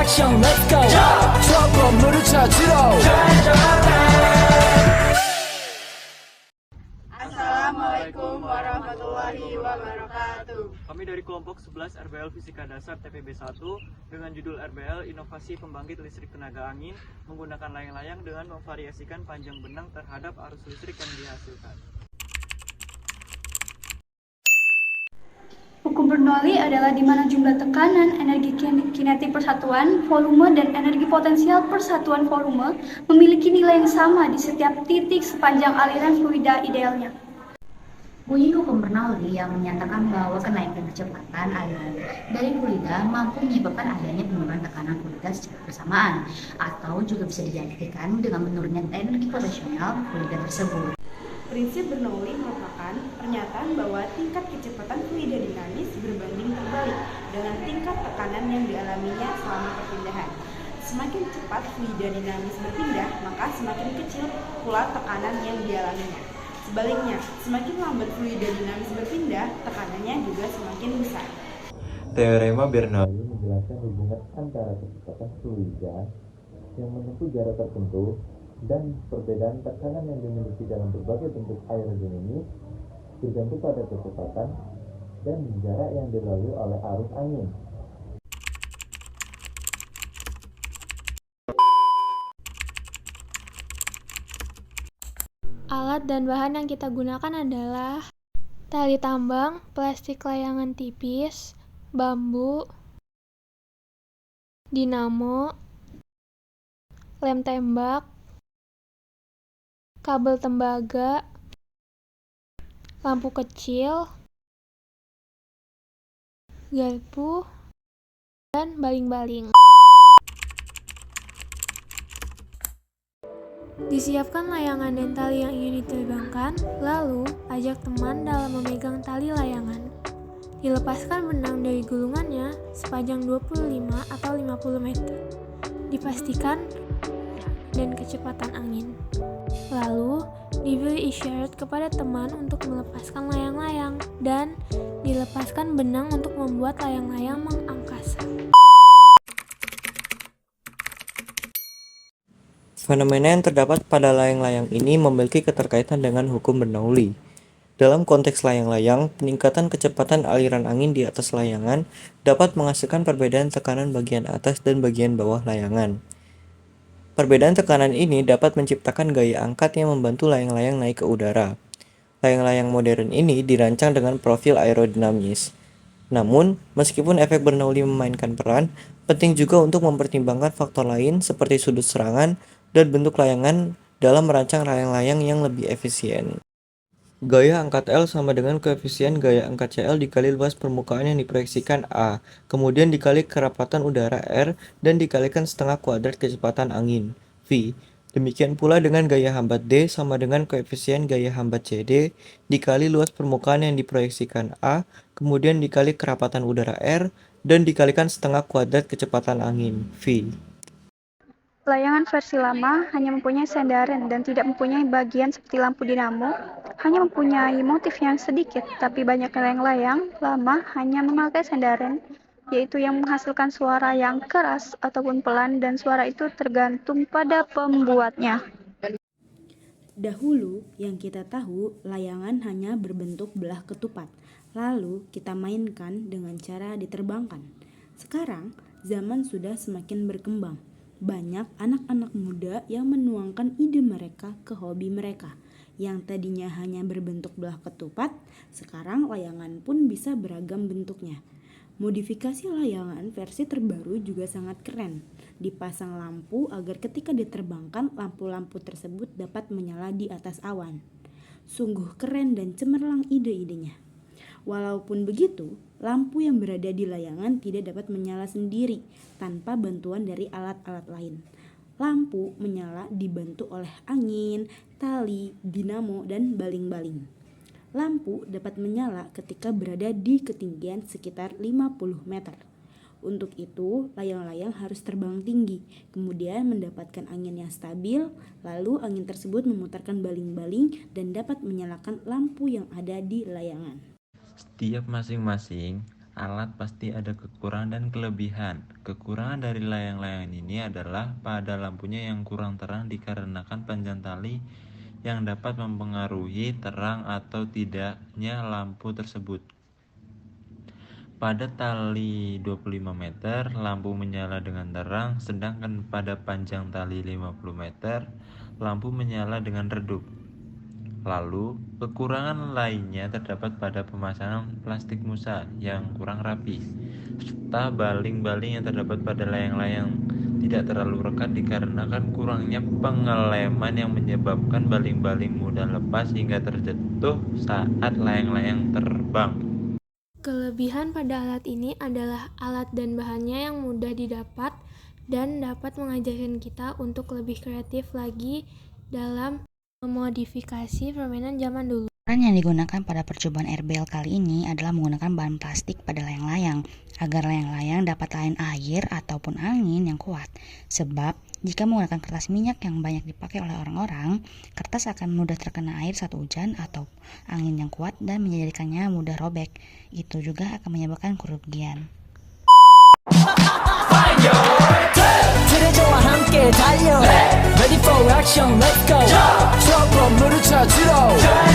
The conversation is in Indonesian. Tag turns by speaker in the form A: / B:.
A: action let's go 저 건물을 찾으러
B: Assalamualaikum warahmatullahi wabarakatuh.
C: Kami dari kelompok 11 RBL Fisika Dasar TPB 1 dengan judul RBL Inovasi Pembangkit Listrik Tenaga Angin menggunakan layang-layang dengan memvariasikan panjang benang terhadap arus listrik yang dihasilkan.
D: Hukum Bernoulli adalah di mana jumlah tekanan, energi kinetik persatuan, volume, dan energi potensial persatuan volume memiliki nilai yang sama di setiap titik sepanjang aliran fluida idealnya.
E: Bunyi hukum Bernoulli yang menyatakan bahwa kenaikan kecepatan aliran dari fluida mampu menyebabkan adanya penurunan tekanan fluida secara bersamaan, atau juga bisa diartikan dengan menurunnya energi potensial fluida tersebut.
B: Prinsip Bernoulli merupakan pernyataan bahwa tingkat kecepatan fluida dinamis berbanding terbalik dengan tingkat tekanan yang dialaminya selama perpindahan. Semakin cepat fluida dinamis berpindah, maka semakin kecil pula tekanan yang dialaminya. Sebaliknya, semakin lambat fluida dinamis berpindah, tekanannya juga semakin besar.
F: Teorema Bernoulli menjelaskan hubungan antara kecepatan fluida yang menempuh jarak tertentu dan perbedaan tekanan yang dimiliki dalam berbagai bentuk aerodinamis bergantung pada kecepatan dan jarak yang dilalui oleh arus angin.
G: Alat dan bahan yang kita gunakan adalah tali tambang, plastik layangan tipis, bambu, dinamo, lem tembak, kabel tembaga, lampu kecil, garpu, dan baling-baling. Disiapkan layangan dan tali yang ingin diterbangkan, lalu ajak teman dalam memegang tali layangan. Dilepaskan benang dari gulungannya sepanjang 25 atau 50 meter. Dipastikan dan kecepatan angin. Lalu, diberi isyarat kepada teman untuk melepaskan layang-layang dan dilepaskan benang untuk membuat layang-layang mengangkasa.
C: Fenomena yang terdapat pada layang-layang ini memiliki keterkaitan dengan hukum Bernoulli. Dalam konteks layang-layang, peningkatan kecepatan aliran angin di atas layangan dapat menghasilkan perbedaan tekanan bagian atas dan bagian bawah layangan. Perbedaan tekanan ini dapat menciptakan gaya angkat yang membantu layang-layang naik ke udara. Layang-layang modern ini dirancang dengan profil aerodinamis. Namun, meskipun efek Bernoulli memainkan peran, penting juga untuk mempertimbangkan faktor lain seperti sudut serangan dan bentuk layangan dalam merancang layang-layang yang lebih efisien. Gaya angkat L sama dengan koefisien gaya angkat CL dikali luas permukaan yang diproyeksikan A, kemudian dikali kerapatan udara R, dan dikalikan setengah kuadrat kecepatan angin, V. Demikian pula dengan gaya hambat D sama dengan koefisien gaya hambat CD dikali luas permukaan yang diproyeksikan A, kemudian dikali kerapatan udara R, dan dikalikan setengah kuadrat kecepatan angin, V.
D: Layangan versi lama hanya mempunyai sendaren dan tidak mempunyai bagian seperti lampu dinamo, hanya mempunyai motif yang sedikit, tapi banyak layang-layang lama hanya memakai sendaren, yaitu yang menghasilkan suara yang keras ataupun pelan, dan suara itu tergantung pada pembuatnya.
B: Dahulu, yang kita tahu, layangan hanya berbentuk belah ketupat, lalu kita mainkan dengan cara diterbangkan. Sekarang, zaman sudah semakin berkembang. Banyak anak-anak muda yang menuangkan ide mereka ke hobi mereka. Yang tadinya hanya berbentuk belah ketupat, sekarang layangan pun bisa beragam bentuknya. Modifikasi layangan versi terbaru juga sangat keren. Dipasang lampu agar ketika diterbangkan, lampu-lampu tersebut dapat menyala di atas awan. Sungguh keren dan cemerlang ide-idenya. Walaupun begitu, lampu yang berada di layangan tidak dapat menyala sendiri tanpa bantuan dari alat-alat lain. Lampu menyala dibantu oleh angin, tali, dinamo, dan baling-baling. Lampu dapat menyala ketika berada di ketinggian sekitar 50 meter. Untuk itu, layang-layang harus terbang tinggi, kemudian mendapatkan angin yang stabil, lalu angin tersebut memutarkan baling-baling dan dapat menyalakan lampu yang ada di layangan.
F: Setiap masing-masing Alat pasti ada kekurangan dan kelebihan. Kekurangan dari layang-layang ini adalah pada lampunya yang kurang terang dikarenakan panjang tali yang dapat mempengaruhi terang atau tidaknya lampu tersebut. Pada tali 25 meter, lampu menyala dengan terang, sedangkan pada panjang tali 50 meter, lampu menyala dengan redup. Lalu, kekurangan lainnya terdapat pada pemasangan plastik musa yang kurang rapi, serta baling-baling yang terdapat pada layang-layang tidak terlalu rekat dikarenakan kurangnya pengeleman yang menyebabkan baling-baling mudah lepas hingga terjatuh saat layang-layang terbang.
G: Kelebihan pada alat ini adalah alat dan bahannya yang mudah didapat dan dapat mengajarkan kita untuk lebih kreatif lagi dalam memodifikasi permainan zaman dulu.
H: Bahan yang digunakan pada percobaan RBL kali ini adalah menggunakan bahan plastik pada layang-layang agar layang-layang dapat tahan air ataupun angin yang kuat. Sebab jika menggunakan kertas minyak yang banyak dipakai oleh orang-orang, kertas akan mudah terkena air saat hujan atau angin yang kuat dan menjadikannya mudah robek. Itu juga akan menyebabkan kerugian.
A: 트레저와 함께 달려 Ready for action, let's go 저거 물을 찾으러